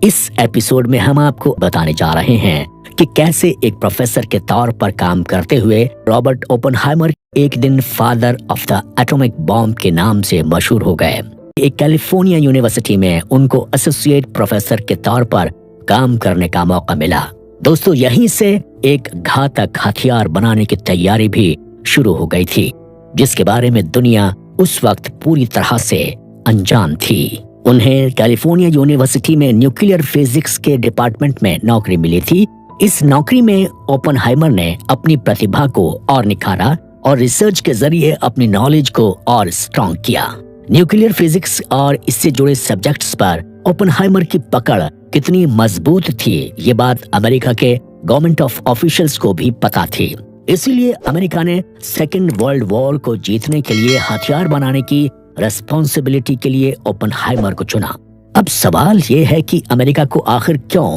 इस एपिसोड में हम आपको बताने जा रहे हैं कि कैसे एक प्रोफेसर के तौर पर काम करते हुए रॉबर्ट ओपेनहाइमर एक दिन father of the atomic bomb के नाम से मशहूर हो गए। एक कैलिफोर्निया यूनिवर्सिटी में उनको एसोसिएट प्रोफेसर के तौर पर काम करने का मौका मिला। दोस्तों, यहीं से एक घातक हथियार बनाने की तैयारी भी शुरू हो गई थी, जिसके बारे में दुनिया उस वक्त पूरी तरह से अनजान थी। उन्हें कैलिफोर्निया यूनिवर्सिटी में न्यूक्लियर फिजिक्स के डिपार्टमेंट में नौकरी मिली थी। इस नौकरी में ओपेनहाइमर ने अपनी प्रतिभा को और निखारा और रिसर्च के जरिए अपनी नॉलेज को और स्ट्रॉन्ग किया। न्यूक्लियर फिजिक्स और इससे जुड़े सब्जेक्ट्स पर ओपेनहाइमर की पकड़ कितनी मजबूत थी, ये बात अमेरिका के गवर्नमेंट ऑफ ऑफिशियल्स को भी पता थी। इसीलिए अमेरिका ने सेकेंड वर्ल्ड वॉर को जीतने के लिए हथियार बनाने की रेस्पॉन्सिबिलिटी के लिए ओपेनहाइमर को चुना। अब सवाल ये है कि अमेरिका को आखिर क्यों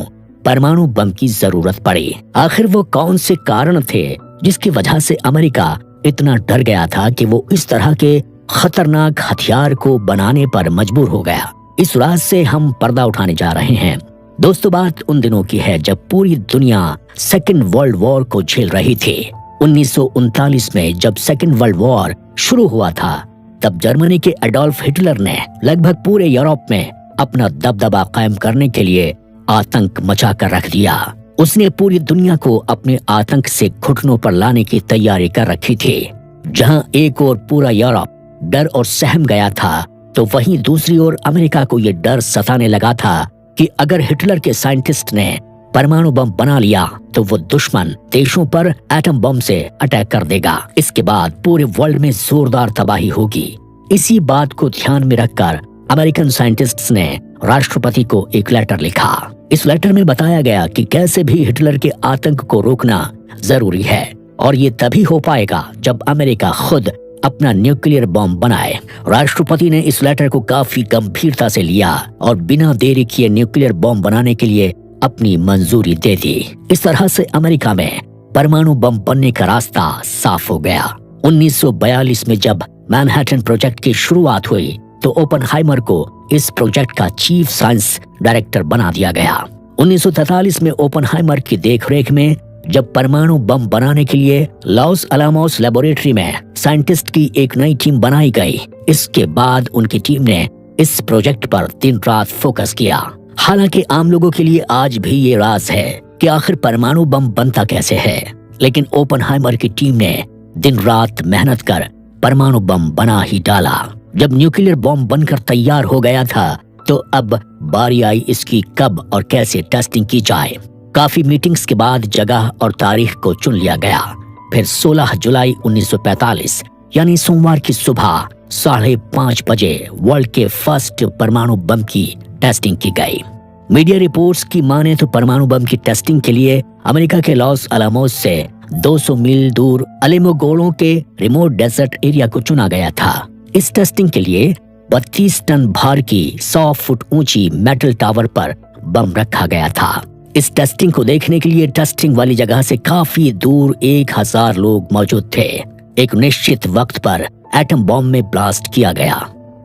परमाणु बम की जरूरत पड़ी? आखिर वो कौन से कारण थे जिसकी वजह से अमेरिका इतना डर गया था कि वो इस तरह के खतरनाक हथियार को बनाने पर मजबूर हो गया? इस राज से हम पर्दा उठाने जा रहे हैं। दोस्तों, बात उन दिनों की है जब पूरी दुनिया सेकेंड वर्ल्ड वॉर को झेल रही थी। 1939 में जब सेकेंड वर्ल्ड वॉर शुरू हुआ था, तब जर्मनी के एडोल्फ हिटलर ने लगभग पूरे यूरोप में अपना दबदबा कायम करने के लिए आतंक मचा कर रख दिया। उसने पूरी दुनिया को अपने आतंक से घुटनों पर लाने की तैयारी कर रखी थी। जहां एक ओर पूरा यूरोप डर और सहम गया था, तो वहीं दूसरी ओर अमेरिका को यह डर सताने लगा था कि अगर हिटलर के साइंटिस्ट ने परमाणु बम बना लिया तो वो दुश्मन देशों पर एटम बम से अटैक कर देगा। इसके बाद पूरे वर्ल्ड में जोरदार तबाही होगी। इसी बात को ध्यान में रखकर अमेरिकन साइंटिस्ट्स ने राष्ट्रपति को एक लेटर लिखा। इस लेटर में बताया गया कि कैसे भी हिटलर के आतंक को रोकना जरूरी है, और ये तभी हो पाएगा जब अमेरिका खुद अपना न्यूक्लियर बम बनाए। राष्ट्रपति ने इस लेटर को काफी गंभीरता से लिया और बिना देरी किए न्यूक्लियर बम बनाने के लिए अपनी मंजूरी दे दी। इस तरह से अमेरिका में परमाणु बम बनने का रास्ता साफ हो गया। 1942 में जब मैनहट्टन प्रोजेक्ट की शुरुआत हुई, तो ओपेनहाइमर को इस प्रोजेक्ट का चीफ साइंस डायरेक्टर बना दिया गया। 1943 में ओपेनहाइमर की देखरेख में जब परमाणु बम बनाने के लिए लॉस अलामोस लेबोरेटरी में साइंटिस्ट की एक नई टीम बनाई गई, इसके बाद उनकी टीम ने इस प्रोजेक्ट पर दिन रात फोकस किया। हालांकि आम लोगों के लिए आज भी ये राज है कि आखिर परमाणु बम बनता कैसे है, लेकिन ओपेनहाइमर की टीम ने दिन रात मेहनत कर परमाणु बम बना ही डाला। जब न्यूक्लियर बम बनकर तैयार हो गया था, तो अब बारी आई इसकी कब और कैसे टेस्टिंग की जाए। काफी मीटिंग्स के बाद जगह और तारीख को चुन लिया गया। फिर 16 जुलाई 1945 यानी सोमवार की सुबह 5:30 बजे वर्ल्ड के फर्स्ट परमाणु बम की टेस्टिंग की गई। मीडिया रिपोर्ट्स की माने तो परमाणु बम की टेस्टिंग के लिए अमेरिका के लॉस अलामोस से 200 मील दूर अलेमोगोरो के रिमोट डेजर्ट एरिया को चुना गया था। इस टेस्टिंग के लिए 32 टन भार की 100 फुट ऊंची मेटल टावर पर बम रखा गया था। इस टेस्टिंग को देखने के लिए टेस्टिंग वाली जगह से काफी दूर 1000 लोग मौजूद थे। एक निश्चित वक्त पर एटम बॉम्ब में ब्लास्ट किया गया।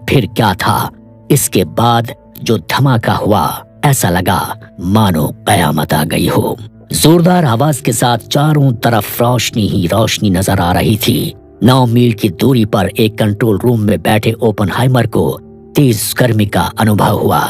फिर क्या था, इसके बाद जो धमाका हुआ, ऐसा लगा मानो कयामत आ गई हो। जोरदार आवाज के साथ चारों तरफ रोशनी ही रोशनी नजर आ रही थी। 9 मील की दूरी पर एक कंट्रोल रूम में बैठे ओपेनहाइमर को तेज गर्मी का अनुभव हुआ।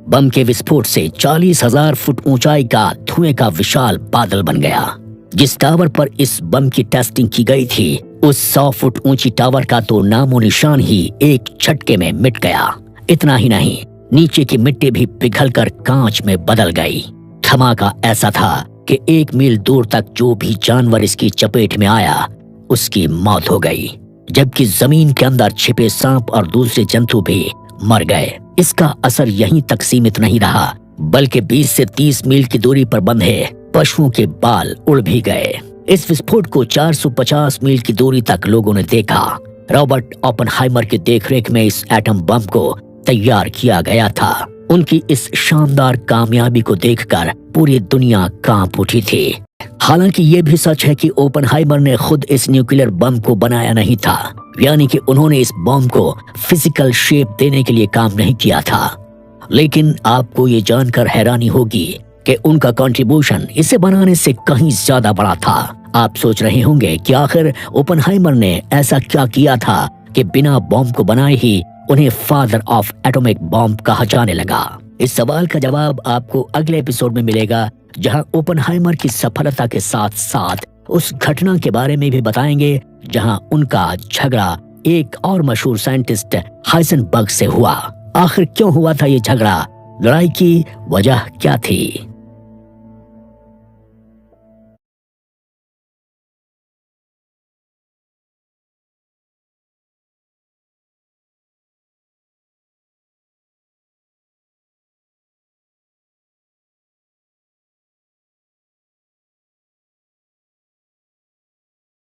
बम के विस्फोट से 40,000 फुट ऊंचाई का धुएं का विशाल बादल बन गया। जिस टावर पर इस बम की टेस्टिंग की गई थी, उस 100 फुट ऊंची टावर का तो नामो निशान ही एक झटके में मिट गया। इतना ही नहीं, नीचे की मिट्टी भी पिघलकर कांच में बदल गई। धमाका ऐसा था कि 1 मील दूर तक जो भी जानवर इसकी चपेट में आया, उसकी मौत हो गई, जबकि जमीन के अंदर छिपे सांप और दूसरे जंतु भी मर गए। इसका असर यहीं तक सीमित नहीं रहा, बल्कि 20 से 30 मील की दूरी पर बंधे पशुओं के बाल उड़ भी गए। इस विस्फोट को 450 मील की दूरी तक लोगों ने देखा। रॉबर्ट ओपेनहाइमर की देखरेख में इस एटम बम को तैयार किया गया था। उनकी इस शानदार कामयाबी को देखकर पूरी दुनिया कांप उठी थी। हालांकि ये भी सच है कि ओपेनहाइमर ने खुद इस न्यूक्लियर बम को बनाया नहीं था, यानी कि उन्होंने इस बम को फिजिकल शेप देने के लिए काम नहीं किया था। लेकिन आपको ये जानकर हैरानी होगी कि उनका कंट्रीब्यूशन इसे बनाने से कहीं ज्यादा बड़ा था। आप सोच रहे होंगे कि आखिर ओपेनहाइमर ने ऐसा क्या किया था कि बिना बॉम्ब को बनाए ही उन्हें फादर ऑफ एटॉमिक बॉम्ब कहा जाने लगा। इस सवाल का जवाब आपको अगले एपिसोड में मिलेगा, जहां ओपेनहाइमर की सफलता के साथ साथ उस घटना के बारे में भी बताएंगे जहां उनका झगड़ा एक और मशहूर साइंटिस्ट हाइसेनबर्ग से हुआ। आखिर क्यों हुआ था ये झगड़ा? लड़ाई की वजह क्या थी?